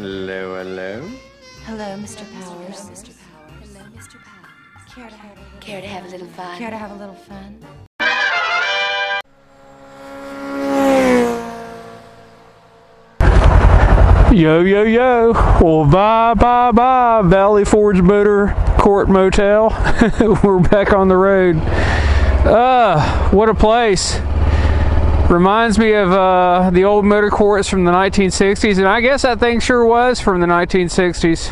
Hello, hello. Hello, Mr. Powers. Hello, Mr. Powers. Hello, Mr. Powers. Care to have a little fun? Care to have a little fun? Yo, yo, yo. Well, bye, Valley Forge Motor Court Motel. We're back on the road. What a place. Reminds me of the old motor courts from the 1960s, and I guess that thing sure was from the 1960s.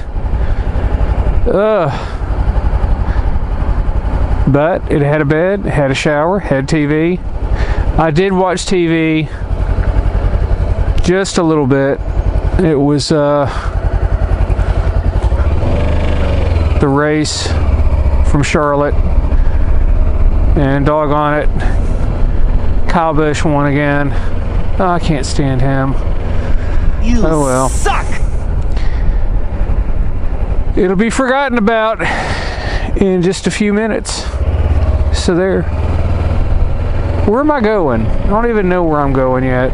But it had a bed, had a shower, had TV. I did watch TV just a little bit. It was the race from Charlotte, and doggone it, Kyle Busch won again. Oh, I can't stand him. You oh well. Suck! It'll be forgotten about in just a few minutes. So there. Where am I going? I don't even know where I'm going yet.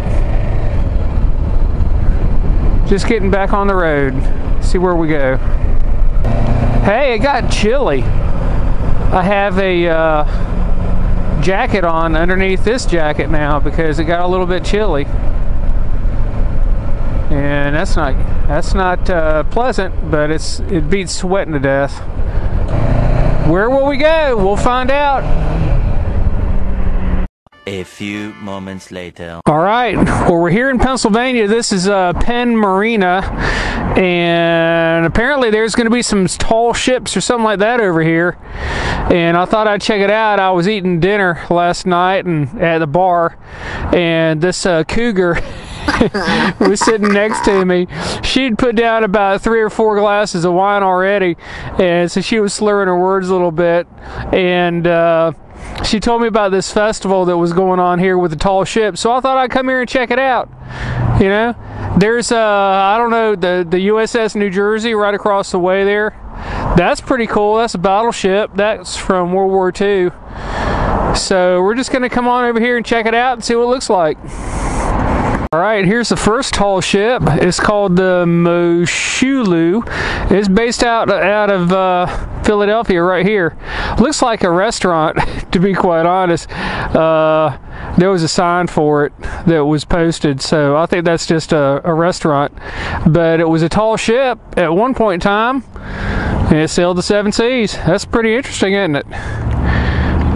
Just getting back on the road. See where we go. Hey, it got chilly. I have a jacket on underneath this jacket now because it got a little bit chilly, and that's not pleasant, but it beats sweating to death. Where will we go? We'll find out. A few moments later. All right, well, we're here in Pennsylvania. This is Penn Marina, and apparently there's going to be some tall ships or something like that over here, and I thought I'd check it out. I was eating dinner last night and at the bar, and this cougar was sitting next to me. She'd put down about 3 or 4 glasses of wine already, and so she was slurring her words a little bit, and she told me about this festival that was going on here with the tall ships, so I thought I'd come here and check it out. You know, there's I don't know, the USS New Jersey right across the way there. That's pretty cool. That's a battleship. That's from World War II. So we're just gonna come on over here and check it out and see what it looks like. All right, here's the first tall ship. It's called the Moshulu. It's based out of Philadelphia right here. Looks like a restaurant, to be quite honest. There was a sign for it that was posted, so I think that's just a restaurant. But it was a tall ship at one point in time, and it sailed the 7 seas. That's pretty interesting, isn't it?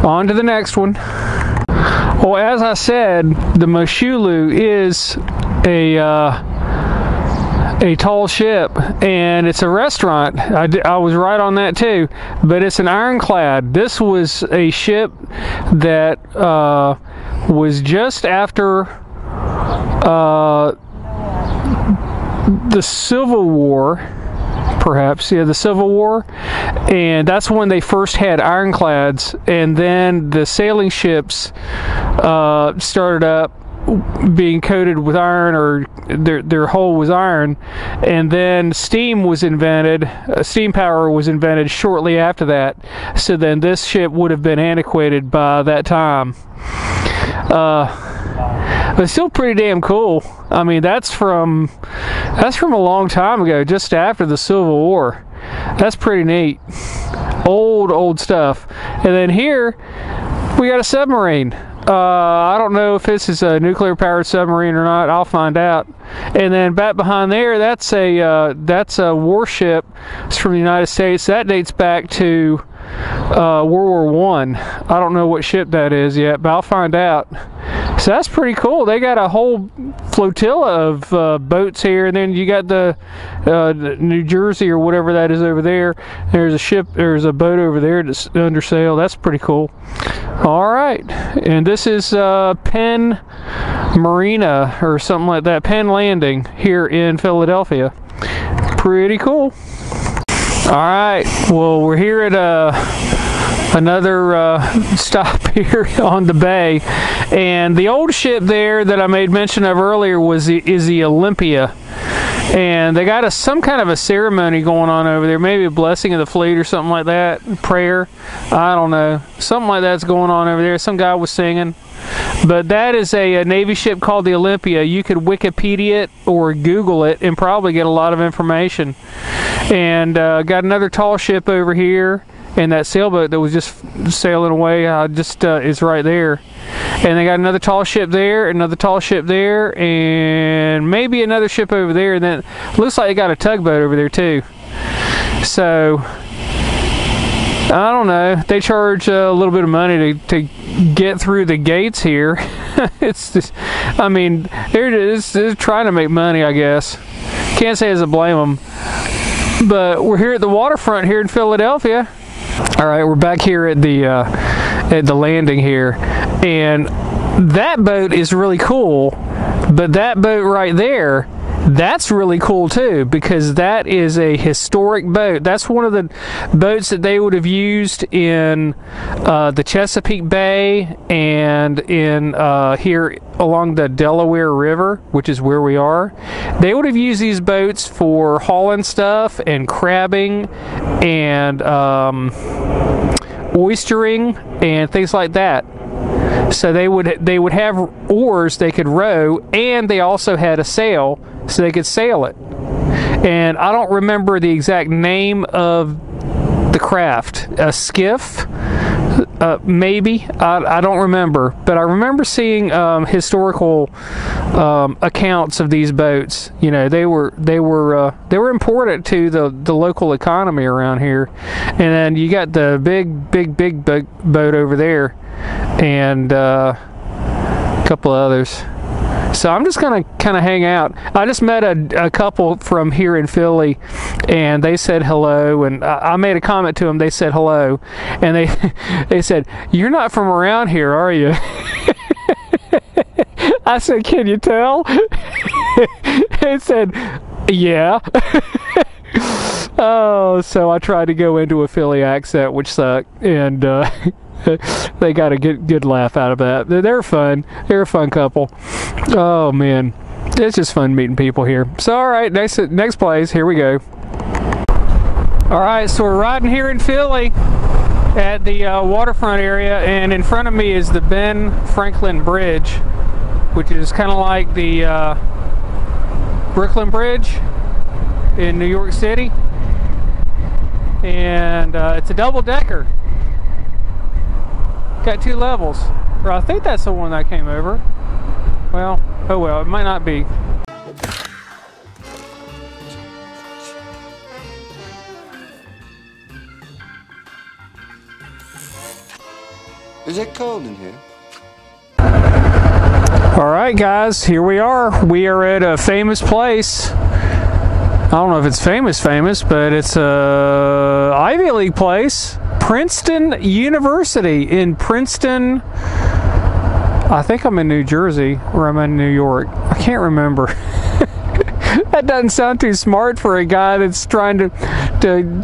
On to the next one. Well, as I said, the Moshulu is a tall ship, and it's a restaurant. I was right on that too, but it's an ironclad. This was a ship that was just after the Civil War. Perhaps, yeah, the Civil War, and that's when they first had ironclads, and then the sailing ships started up being coated with iron, or their hull was iron, and then steam was invented. Steam power was invented shortly after that, so then this ship would have been antiquated by that time. But still pretty damn cool. I mean, that's from a long time ago, just after the Civil War. That's pretty neat. Old stuff. And then here we got a submarine. I don't know if this is a nuclear powered submarine or not. I'll find out. And then back behind there, that's a warship. It's from the United States. That dates back to World War I. I don't know what ship that is yet, but I'll find out. So that's pretty cool. They got a whole flotilla of boats here, and then you got the New Jersey or whatever that is over there. There's a boat over there that's under sail. That's pretty cool. All right, and this is Penn Marina or something like that. Penn Landing here in Philadelphia. Pretty cool. All right, well, we're here at another stop here on the bay, and the old ship there that I made mention of earlier is the Olympia, and they got some kind of a ceremony going on over there, maybe a blessing of the fleet or something like that, prayer, I don't know, something like that's going on over there. Some guy was singing. But that is a Navy ship called the Olympia. You could Wikipedia it or Google it and probably get a lot of information. And got another tall ship over here, and that sailboat that was just sailing away is right there. And they got another tall ship there, another tall ship there, and maybe another ship over there. And then looks like they got a tugboat over there too. So I don't know. They charge a little bit of money to get through the gates here. It's just, I mean, they're trying to make money, I guess. Can't say as a blame them. But we're here at the waterfront here in Philadelphia. All right, we're back here at the landing here, and that boat is really cool. But that boat right there, that's really cool too, because that is a historic boat. That's one of the boats that they would have used in the Chesapeake Bay and in here along the Delaware River, which is where we are. They would have used these boats for hauling stuff and crabbing and oystering and things like that. So they would have oars they could row, and they also had a sail so they could sail it. And I don't remember the exact name of the craft. A skiff? Maybe. I don't remember. But I remember seeing historical accounts of these boats. You know, they were important to the local economy around here. And then you got the big boat over there, and a couple of others. So I'm just gonna kind of hang out. I just met a couple from here in Philly, and they said hello, and I made a comment to them. They said hello, and they said, "You're not from around here, are you?" I said, "Can you tell?" They said, "Yeah." Oh, so I tried to go into a Philly accent, which sucked, and they got a good laugh out of that. They're fun. They're a fun couple. Oh man, it's just fun meeting people here. So all right, next place. Here we go. All right, so we're riding here in Philly at the waterfront area, and in front of me is the Ben Franklin Bridge, which is kind of like the Brooklyn Bridge in New York City, and it's a double-decker. Got 2 levels, or I think that's the one that came over. Well, oh well, it might not be. Is it cold in here? All right, guys, here we are. We are at a famous place. I don't know if it's famous, but it's a Ivy League place. Princeton University in Princeton. I think I'm in New Jersey, or I'm in New York. I can't remember. That doesn't sound too smart for a guy that's trying to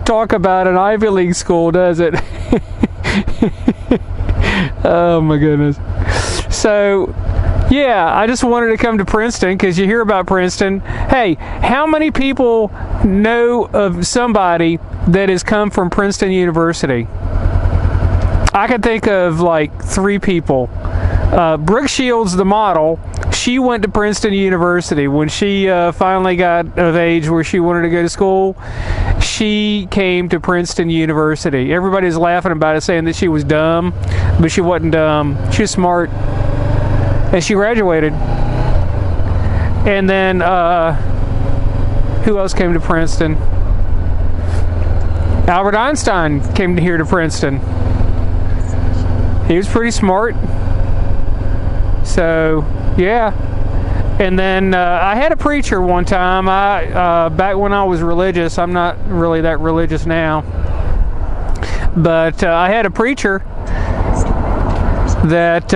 talk about an Ivy League school, does it? Oh my goodness. So yeah, I just wanted to come to Princeton because you hear about Princeton. Hey, how many people know of somebody that has come from Princeton University? I can think of like 3 people. Brooke Shields, the model, she went to Princeton University. When she finally got of age where she wanted to go to school, she came to Princeton University. Everybody's laughing about it, saying that she was dumb, but she wasn't dumb. She was smart, and she graduated. And then who else came to Princeton? Albert Einstein came here to Princeton. He was pretty smart. So yeah. And then I had a preacher one time. Back when I was religious. I'm not really that religious now, but I had a preacher that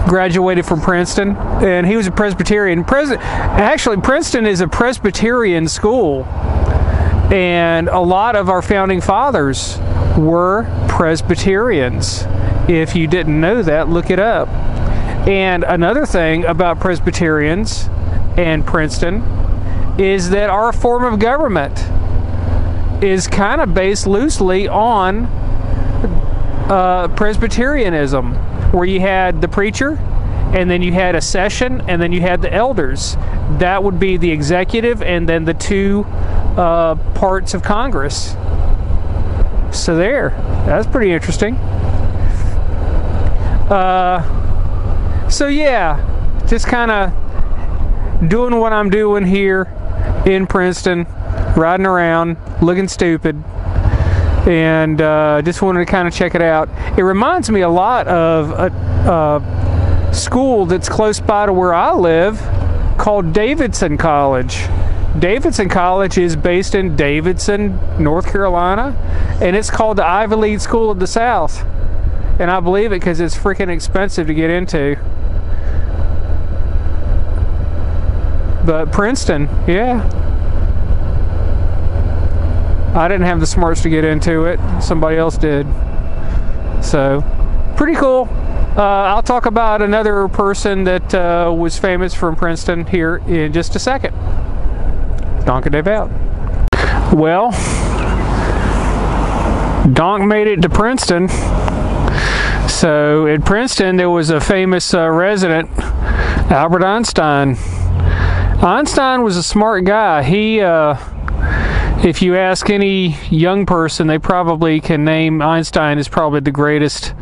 graduated from Princeton, and he was a Presbyterian. Actually, Princeton is a Presbyterian school, and a lot of our founding fathers were Presbyterians. If you didn't know that, look it up. And another thing about Presbyterians and Princeton is that our form of government is kind of based loosely on Presbyterianism. where you had the preacher, and then you had a session, and then you had the elders. That would be the executive, and then the two parts of Congress. So there, that's pretty interesting. So yeah, just kind of doing what I'm doing here in Princeton, riding around, looking stupid, and just wanted to kind of check it out. It reminds me a lot of a school that's close by to where I live called Davidson College. Davidson College is based in Davidson, North Carolina, and it's called the Ivy League School of the South. And I believe it because it's freaking expensive to get into. But Princeton, yeah. I didn't have the smarts to get into it. Somebody else did. So, pretty cool. I'll talk about another person that was famous from Princeton here in just a second. Donk and Dave out. Well, Donk made it to Princeton. So at Princeton there was a famous resident, Albert Einstein. Einstein was a smart guy. He, if you ask any young person, they probably can name Einstein as probably the greatest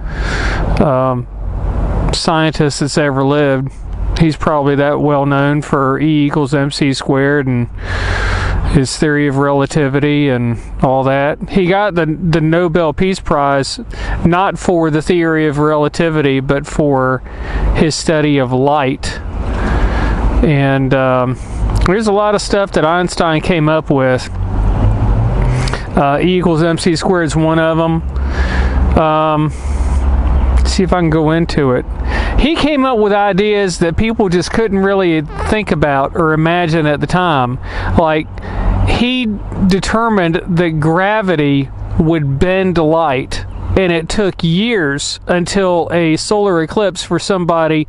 scientist that's ever lived. He's probably that well known for E equals MC squared and his theory of relativity and all that. He got the Nobel Peace Prize not for the theory of relativity, but for his study of light. And there's a lot of stuff that Einstein came up with. E equals MC squared is one of them. Let's see if I can go into it. He came up with ideas that people just couldn't really think about or imagine at the time. Like, he determined that gravity would bend light, and it took years until a solar eclipse for somebody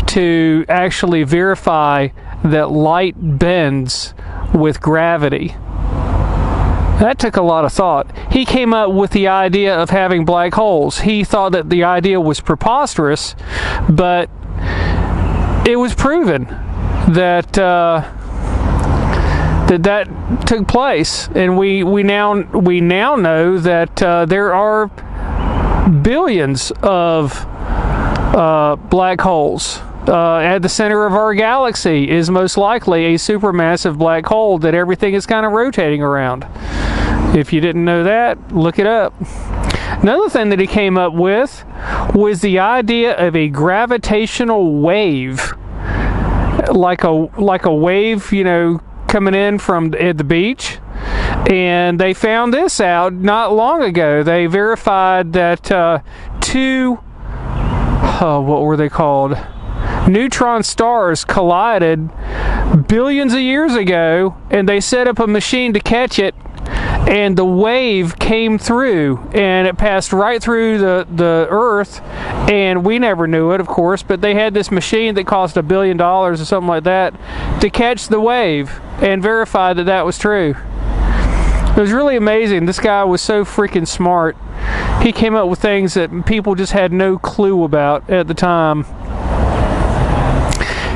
to actually verify that light bends with gravity. That took a lot of thought. He came up with the idea of having black holes. He thought that the idea was preposterous, but it was proven that that took place, and we now know that there are billions of black holes. At the center of our galaxy is most likely a supermassive black hole that everything is kind of rotating around. If you didn't know that, look it up. Another thing that he came up with was the idea of a gravitational wave, like a wave, you know, coming in from at the beach. And they found this out not long ago. They verified that what were they called? Neutron stars collided billions of years ago, and they set up a machine to catch it, and the wave came through, and it passed right through the Earth, and we never knew it, of course, but they had this machine that cost $1 billion or something like that to catch the wave and verify that that was true. It was really amazing. This guy was so freaking smart. He came up with things that people just had no clue about at the time.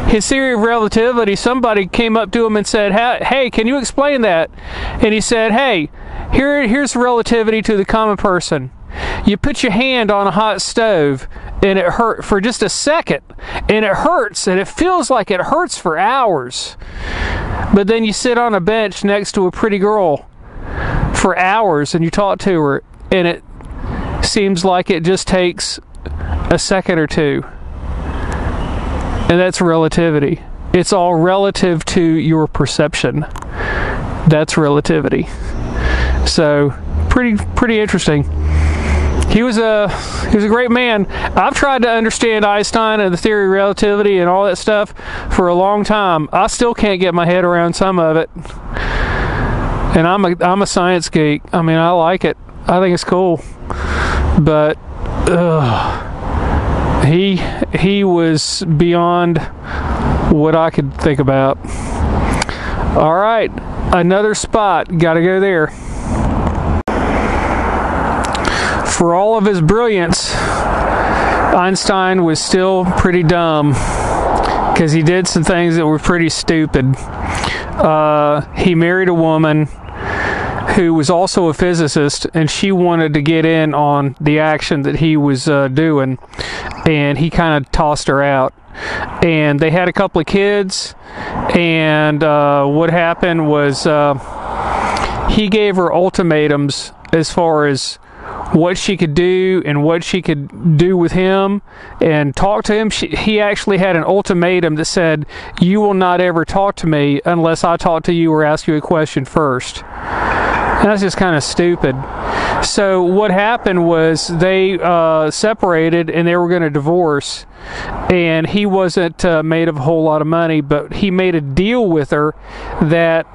His theory of relativity, somebody came up to him and said, hey, can you explain that? And he said, hey, here's relativity to the common person. You put your hand on a hot stove and it hurts for just a second, and it hurts, and it feels like it hurts for hours. But then you sit on a bench next to a pretty girl for hours and you talk to her, and it seems like it just takes a second or two. And that's relativity. It's all relative to your perception. That's relativity. So, pretty interesting. He was a great man. I've tried to understand Einstein and the theory of relativity and all that stuff for a long time. I still can't get my head around some of it. And I'm a science geek. I mean, I like it. I think it's cool. But he was beyond what I could think about. All right, another spot. Got to go there. For all of his brilliance Einstein was still pretty dumb because he did some things that were pretty stupid. He married a woman who was also a physicist, and she wanted to get in on the action that he was doing, and he kind of tossed her out. And they had a couple of kids, and what happened was he gave her ultimatums as far as what she could do and what she could do with him and talk to him. He actually had an ultimatum that said, "You will not ever talk to me unless I talk to you or ask you a question first." And that's just kind of stupid. So what happened was they separated, and they were going to divorce. And he wasn't made of a whole lot of money, but he made a deal with her that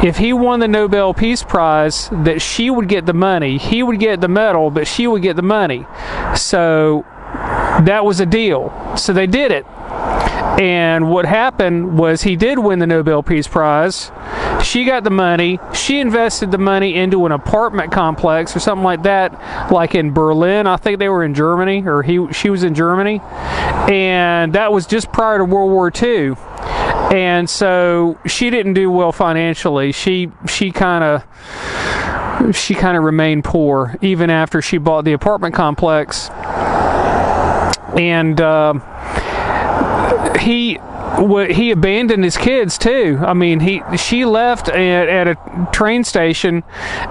if he won the Nobel Peace Prize, that she would get the money. He would get the medal, but she would get the money. So that was a deal. So they did it. And what happened was he did win the Nobel Peace Prize. She got the money. She invested the money into an apartment complex or something like that, like in Berlin. I think they were in Germany, or she was in Germany. And that was just prior to World War II. And so she didn't do well financially. She kind of remained poor even after she bought the apartment complex. And he abandoned his kids too. I mean, she left at a train station,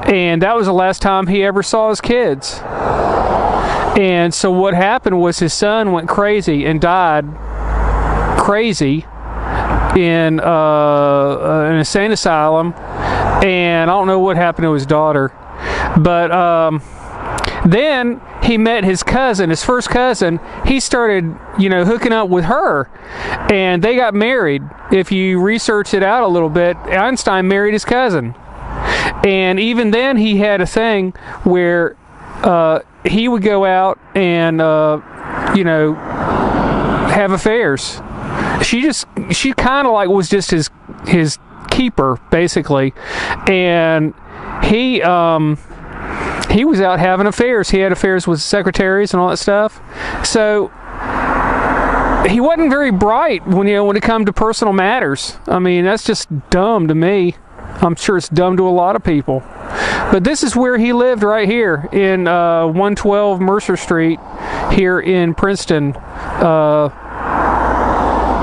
and that was the last time he ever saw his kids. And so what happened was his son went crazy and died crazy in an insane asylum, and I don't know what happened to his daughter, but then he met his cousin, his first cousin. He started, hooking up with her, and they got married. If you research it out a little bit, Einstein married his cousin. And even then he had a thing where he would go out and have affairs. She kind of like was just his keeper, basically. And he was out having affairs. He had affairs with secretaries and all that stuff. So he wasn't very bright when it come to personal matters. I mean, that's just dumb to me. I'm sure it's dumb to a lot of people. But this is where he lived, right here in 112 Mercer Street here in Princeton.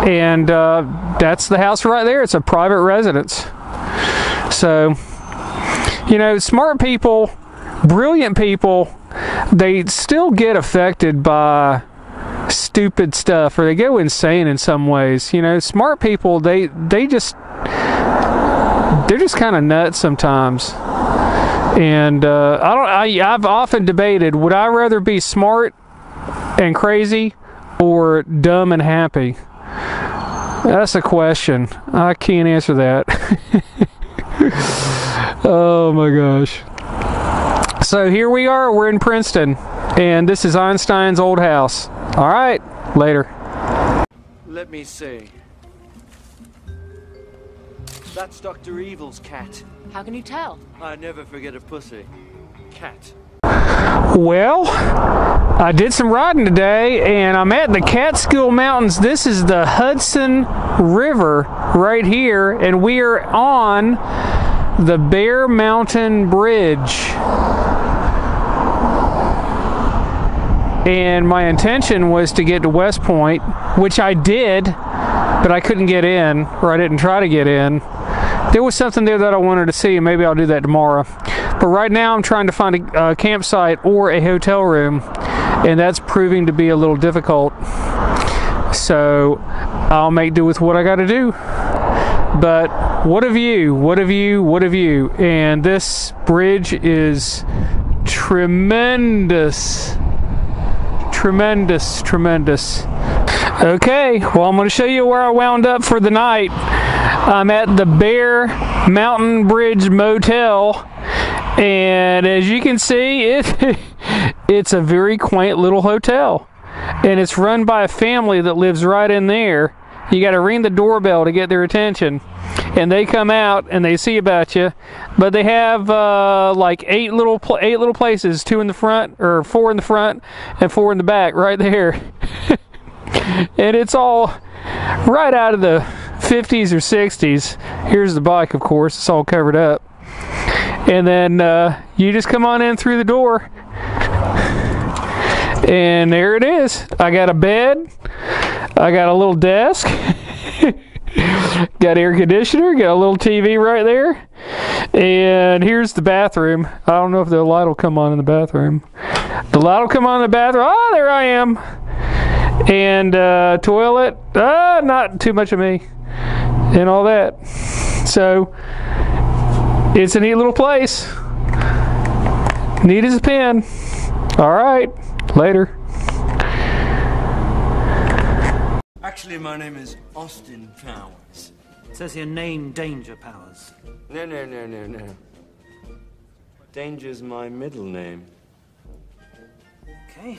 And that's the house right there. It's a private residence. So, smart people, brilliant people, they still get affected by stupid stuff, or they go insane in some ways. Smart people, they're just kind of nuts sometimes. And I've often debated, would I rather be smart and crazy or dumb and happy? That's a question. I can't answer that. Oh my gosh. So here we are, we're in Princeton, and this is Einstein's old house. All right, later. Let me see. That's Dr. Evil's cat. How can you tell? I never forget a pussy. Cat. Well, I did some riding today, and I'm at the Catskill Mountains. This is the Hudson River right here, and we are on the Bear Mountain Bridge. And my intention was to get to West Point, which I did, but I couldn't get in, or I didn't try to get in. There was something there that I wanted to see, and maybe I'll do that tomorrow. But right now I'm trying to find a campsite or a hotel room, and that's proving to be a little difficult. So I'll make do with what I got to do. But what of you? What of you? What of you? And this bridge is tremendous. Tremendous, tremendous. Okay, well, I'm going to show you where I wound up for the night. I'm at the Bear Mountain Bridge Motel, and as you can see, it's a very quaint little hotel, and it's run by a family that lives right in there, You got to ring the doorbell to get their attention. And they come out and they see about you, but they have like eight little places, 2 in the front, or 4 in the front, and 4 in the back, right there. And it's all right out of the 50s or 60s. Here's the bike, of course. It's all covered up. And then you just come on in through the door, and there it is. I got a bed. I got a little desk. Got air conditioner, got a little TV right there, and here's the bathroom. I don't know if the light will come on in the bathroom. The light will come on in the bathroom. Oh, there I am. And toilet, not too much of me, and all that. So it's a neat little place. Neat as a pin. All right, later. Actually, my name is Austin Powers. It says here, name Danger Powers. No. Danger's my middle name. Okay.